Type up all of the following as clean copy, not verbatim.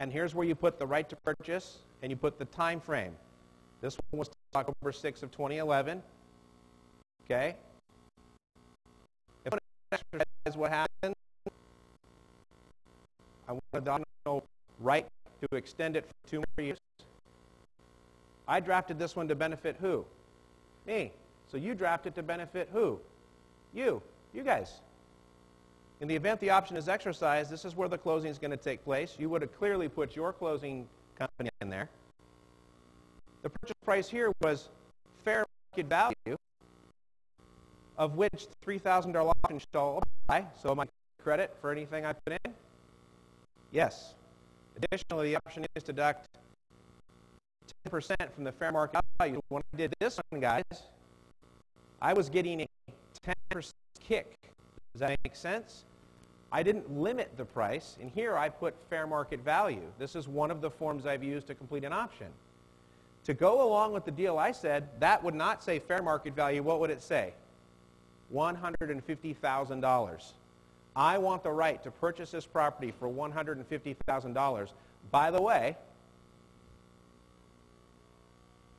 And here's where you put the right to purchase and you put the time frame. This one was October 6th of 2011. Okay? If I exercise what happened, I wanted the optional right to extend it for 2 more years. I drafted this one to benefit who? Me. So you drafted to benefit who? You guys. In the event the option is exercised, this is where the closing is going to take place. You would have clearly put your closing company in there. The purchase price here was fair market value, of which $3,000 option shall apply. So am I credit for anything I put in? Yes. Additionally, the option is to deduct 10% from the fair market value. When I did this one, guys, I was getting a 10% kick. Does that make sense? I didn't limit the price, and here I put fair market value. This is one of the forms I've used to complete an option. To go along with the deal I said, that would not say fair market value. What would it say? $150,000. I want the right to purchase this property for $150,000. By the way,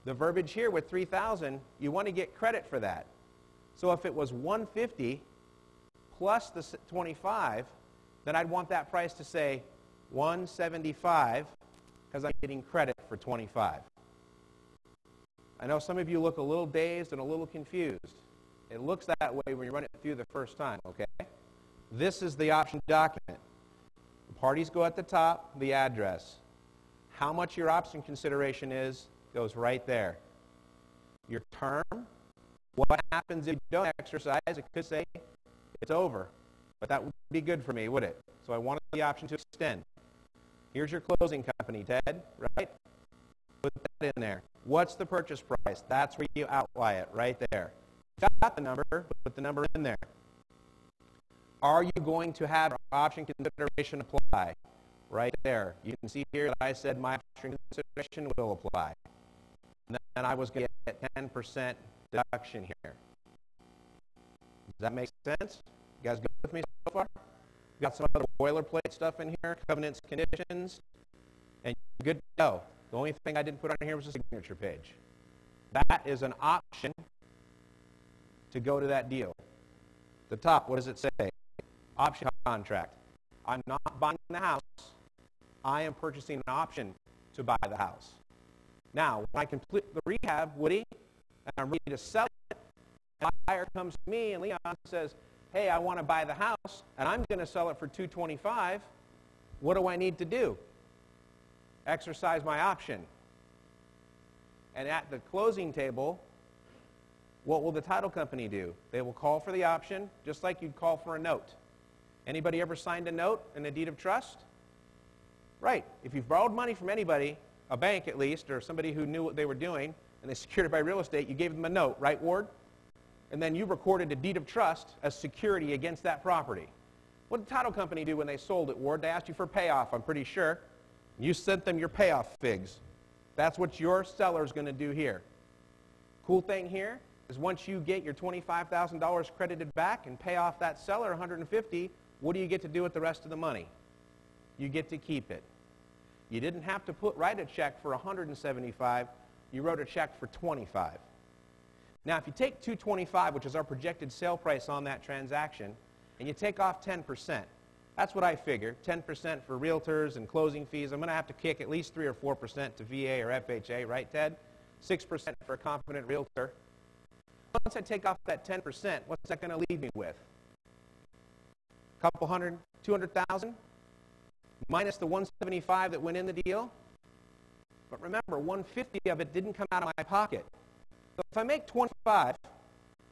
the verbiage here with $3,000, you want to get credit for that. So if it was $150 plus the $25, then I'd want that price to say $175 because I'm getting credit for $25. I know some of you look a little dazed and a little confused. It looks that way when you run it through the first time, okay? This is the option document. The parties go at the top, the address. How much your option consideration is goes right there. Your term, what happens if you don't exercise, it could say it's over. But that would be good for me, would it? So I wanted the option to extend. Here's your closing company, Ted, right? Put that in there. What's the purchase price? That's where you outline it, right there. Got the number, put the number in there. Are you going to have option consideration apply? Right there. You can see here that I said my option consideration will apply. And then I was going to get 10% deduction here. Does that make sense? You guys good with me so far? Got some other boilerplate stuff in here, covenants, conditions, and you're good to go. The only thing I didn't put on here was the signature page. That is an option to go to that deal. The top, what does it say? Option contract. I'm not buying the house. I am purchasing an option to buy the house. Now, when I complete the rehab, Woody, and I'm ready to sell it, and the buyer comes to me and Leon says, hey, I want to buy the house, and I'm going to sell it for $225, what do I need to do? Exercise my option. And at the closing table, what will the title company do? They will call for the option, just like you'd call for a note. Anybody ever signed a note in a deed of trust? Right. If you've borrowed money from anybody, a bank at least, or somebody who knew what they were doing, and they secured it by real estate, you gave them a note, right, Ward? And then you recorded a deed of trust as security against that property. What did the title company do when they sold it, Ward? They asked you for payoff, I'm pretty sure. You sent them your payoff figs. That's what your seller's going to do here. Cool thing here is once you get your $25,000 credited back and pay off that seller $150,000, what do you get to do with the rest of the money? You get to keep it. You didn't have to write a check for $175,000. You wrote a check for $25,000. Now, if you take $225,000, which is our projected sale price on that transaction, and you take off 10%, that's what I figure, 10% for realtors and closing fees. I'm going to have to kick at least 3 or 4% to VA or FHA, right, Ted? 6% for a confident realtor. Once I take off that 10%, what's that going to leave me with? A couple hundred, 200,000? Minus the 175 that went in the deal. But remember, 150 of it didn't come out of my pocket. So if I make 25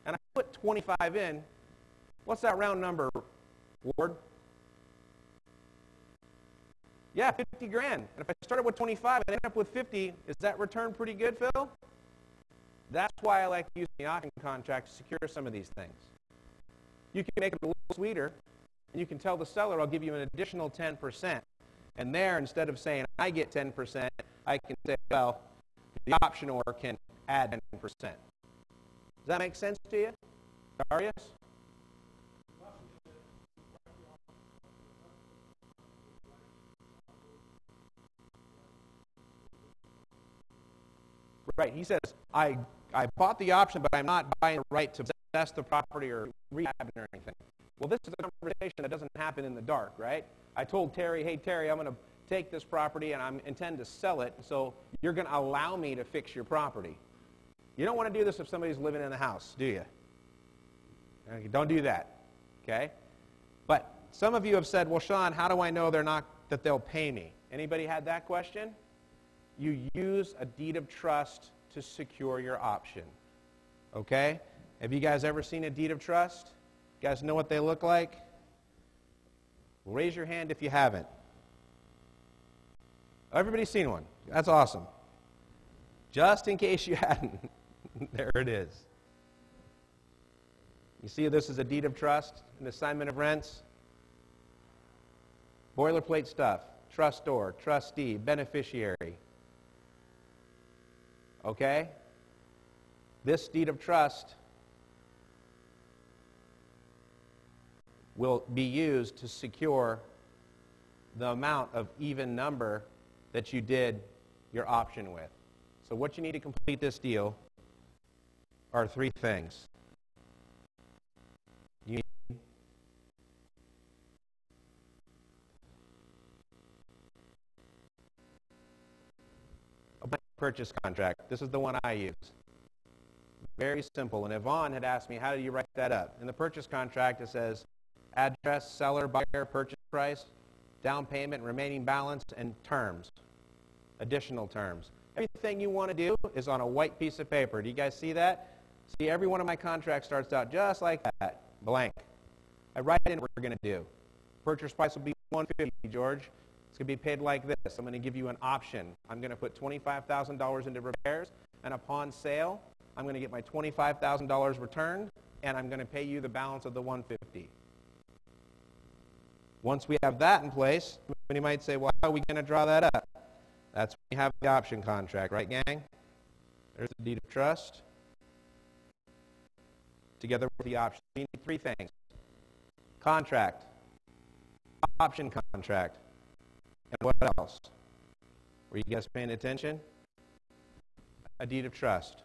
and I put 25 in, what's that round number, Ward? Yeah, 50 grand. And if I started with 25 and end up with 50, is that return pretty good, Phil? That's why I like using the option contract to secure some of these things. You can make it a little sweeter, and you can tell the seller, I'll give you an additional 10%. And there, instead of saying I get 10%, I can say, well, the optioner can add 10%. Does that make sense to you? Darius? Right. He says, I bought the option, but I'm not buying the right to possess the property or rehab it or anything. Well, this is a conversation that doesn't happen in the dark, right? I told Terry, hey, Terry, I'm going to take this property and I intend to sell it, so you're going to allow me to fix your property. You don't want to do this if somebody's living in the house, do you? Don't do that, okay? But some of you have said, well, Shawn, how do I know that they'll pay me? Anybody had that question? You use a deed of trust to secure your option, okay? Have you guys ever seen a deed of trust? You guys know what they look like? Well, raise your hand if you haven't. Everybody's seen one. That's awesome. Just in case you hadn't, there it is. You see this is a deed of trust, an assignment of rents. Boilerplate stuff. Trustor, trustee, beneficiary. Okay? This deed of trust will be used to secure the amount of even number that you did your option with. So what you need to complete this deal are three things. You need a blank purchase contract. This is the one I use. Very simple. And Yvonne had asked me, how do you write that up? In the purchase contract, it says address, seller, buyer, purchase price, down payment, remaining balance, and terms, additional terms. Everything you want to do is on a white piece of paper. Do you guys see that? See, every one of my contracts starts out just like that, blank. I write in what we're going to do. Purchase price will be $150, George. It's going to be paid like this. I'm going to give you an option. I'm going to put $25,000 into repairs, and upon sale, I'm going to get my $25,000 returned, and I'm going to pay you the balance of the $150. Once we have that in place, you might say, well, how are we going to draw that up? That's when you have the option contract, right, gang? There's the deed of trust together with the option. You need three things. Contract, option contract, and what else? Were you guys paying attention? A deed of trust.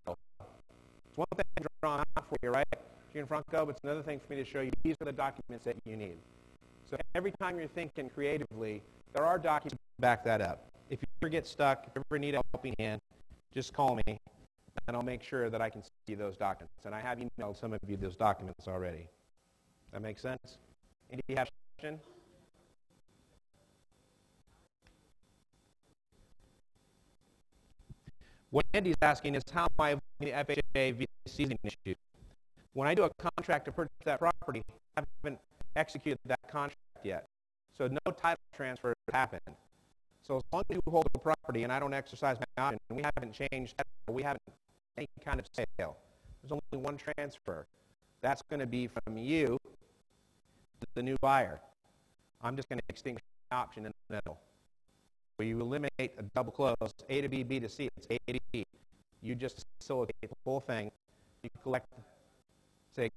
It's one thing to draw out for you, right? Here in Franco, but it's another thing for me to show you. These are the documents that you need. So every time you're thinking creatively, there are documents to back that up. If you ever get stuck, if you ever need a helping hand, just call me, and I'll make sure that I can see those documents. And I have emailed some of you those documents already. That make sense? Any question? What Andy's asking is how am I avoiding the FHA via seizing issue? When I do a contract to purchase that property, I haven't executed that contract yet. So no title transfer has happened. So as long as you hold the property and I don't exercise my option, and we haven't changed that, we haven't any kind of sale. There's only one transfer. That's going to be from you to the new buyer. I'm just going to extinguish the option in the middle. So you eliminate a double close, A to B, B to C. It's A to B. You just facilitate the whole thing. You collect, say,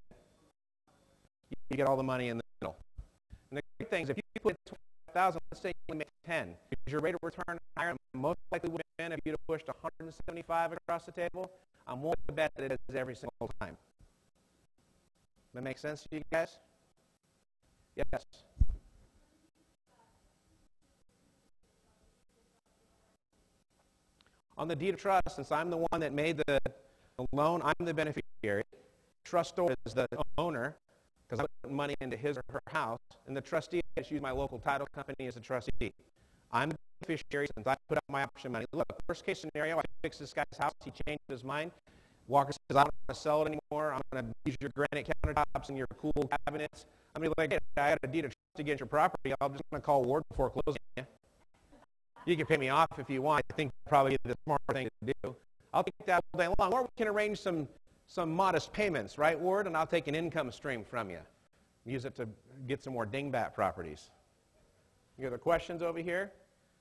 you get all the money in the middle. And the great thing is if you put 20,000, let's say you make 10, is your rate of return higher than most likely would have been if you'd have pushed 175 across the table? I'm willing to bet that it is every single time. That make sense to you guys? Yes. On the deed of trust, since I'm the one that made the loan, I'm the beneficiary. Trustor is the owner, because I put money into his or her house, and the trustee, I just use my local title company as a trustee. I'm the beneficiary since I put up my option money. Look, worst case scenario, I fix this guy's house, he changed his mind. Walker says, I don't want to sell it anymore. I'm going to use your granite countertops and your cool cabinets. I'm going to be like, hey, I got a deed of trust against your property. I'm just going to call Ward before closing you. You can pay me off if you want. I think probably the smart thing to do. I'll take that all day long. Or we can arrange some modest payments, right, Ward? And I'll take an income stream from you. Use it to get some more dingbat properties. You got the questions over here?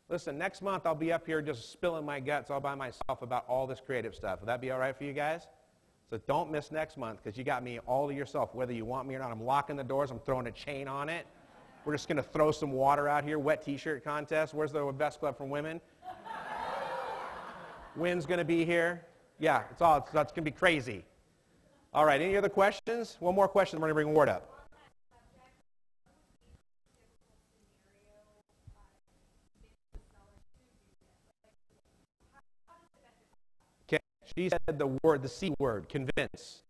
Listen, next month I'll be up here just spilling my guts all by myself about all this creative stuff. Will that be all right for you guys? So don't miss next month because you got me all to yourself, whether you want me or not. I'm locking the doors. I'm throwing a chain on it. We're just going to throw some water out here, wet T-shirt contest. Where's the best club for women? Wind's going to be here. Yeah, it's going to be crazy. All right, any other questions? One more question, we're going to bring Ward up. Okay, she said the C word, convince.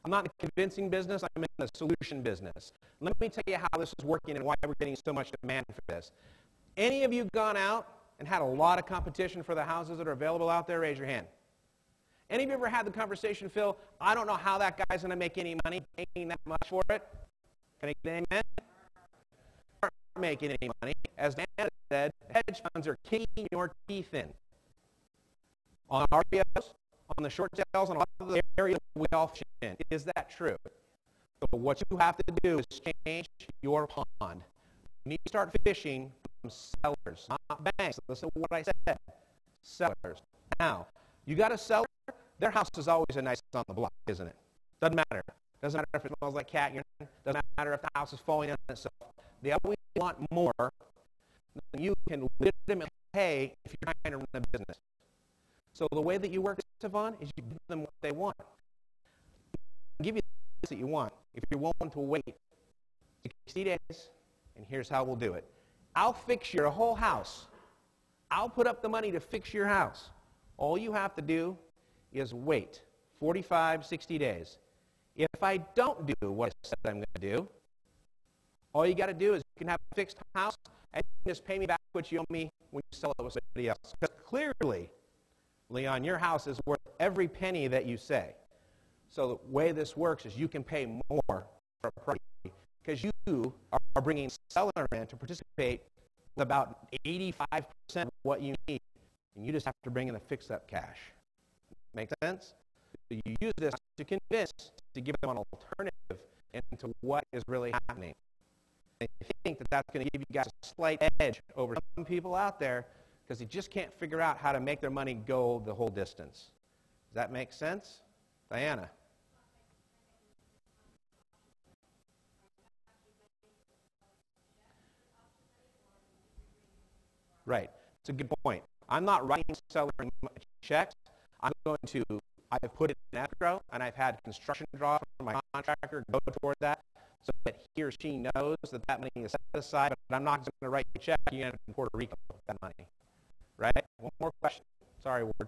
I'm not in a convincing business, I'm in a solution business. Let me tell you how this is working and why we're getting so much demand for this. Any of you gone out and had a lot of competition for the houses that are available out there? Raise your hand. Any of you ever had the conversation, Phil, I don't know how that guy's going to make any money, paying that much for it? Can I get an amen? Aren't making any money. As Dan said, hedge funds are kicking your teeth in. On REOs, on the short sales, on a lot of the areas we all fish in. Is that true? So what you have to do is change your pond. You need to start fishing from sellers, not banks. Listen to what I said. Sellers. Now, you got a seller, their house is always a nice on the block, isn't it? Doesn't matter. Doesn't matter if it smells like cat urine. Doesn't matter if the house is falling on itself. They always want more than you can legitimately pay if you're trying to run a business. So the way that you work, Savon, is you give them what they want. I'll give you the that you want if you're willing to wait 60 days, and here's how we'll do it. I'll fix your whole house. I'll put up the money to fix your house. All you have to do is wait 45, 60 days. If I don't do what I said I'm going to do, all you got to do is you can have a fixed house and you can just pay me back what you owe me when you sell it with somebody else. Because clearly, Leon, your house is worth every penny that you say. So the way this works is you can pay more for a property because you are bringing seller in to participate with about 85% of what you need. And you just have to bring in the fix-up cash. Make sense? So you use this to convince, to give them an alternative into what is really happening. And I think that that's going to give you guys a slight edge over some people out there because they just can't figure out how to make their money go the whole distance. Does that make sense? Diana? Right. It's a good point. I'm not writing seller checks. I've put it in escrow, and I've had construction draw from my contractor go toward that so that he or she knows that that money is set aside, but I'm not going to write you a check. You end up in Puerto Rico with that money. Right? One more question. Sorry, Ward.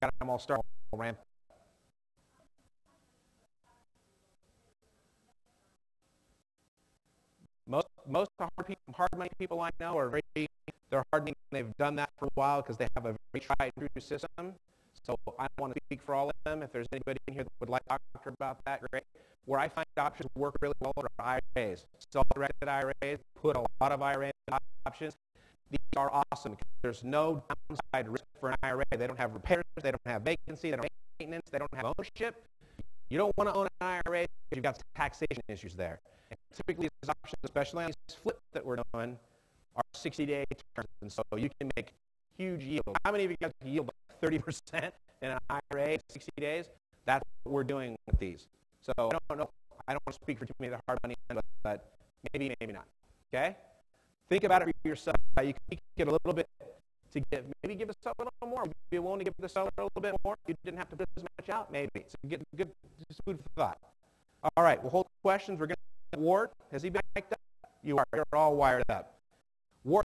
Got them all started. Ramp. Most hard money people I know are they're hard money. They've done that for a while because they have a very tried and true system. So I don't want to speak for all of them. If there's anybody in here that would like to talk about that, great. Where I find options work really well are IRAs. Self-directed IRAs, put a lot of IRA options. These are awesome because there's no downside risk for an IRA. They don't have repairs, they don't have vacancy, they don't have maintenance, they don't have ownership. You don't want to own an IRA because you've got taxation issues there. And typically these options, especially on these flips that we're doing, are 60-day terms, and so you can make huge yield. How many of you guys can yield 30% in an IRA in 60 days? That's what we're doing with these. So I don't know. I don't want to speak for too many of the hard money, but maybe, maybe not. Okay? Think about it for yourself. You can get a little bit to give. Maybe give the seller a little more. Be willing to give the seller a little bit more. You didn't have to put as much out. Maybe. So get good food for thought. All right. We'll hold questions. We're going to Ward. Has he been mic'd up? You are. You're all wired up.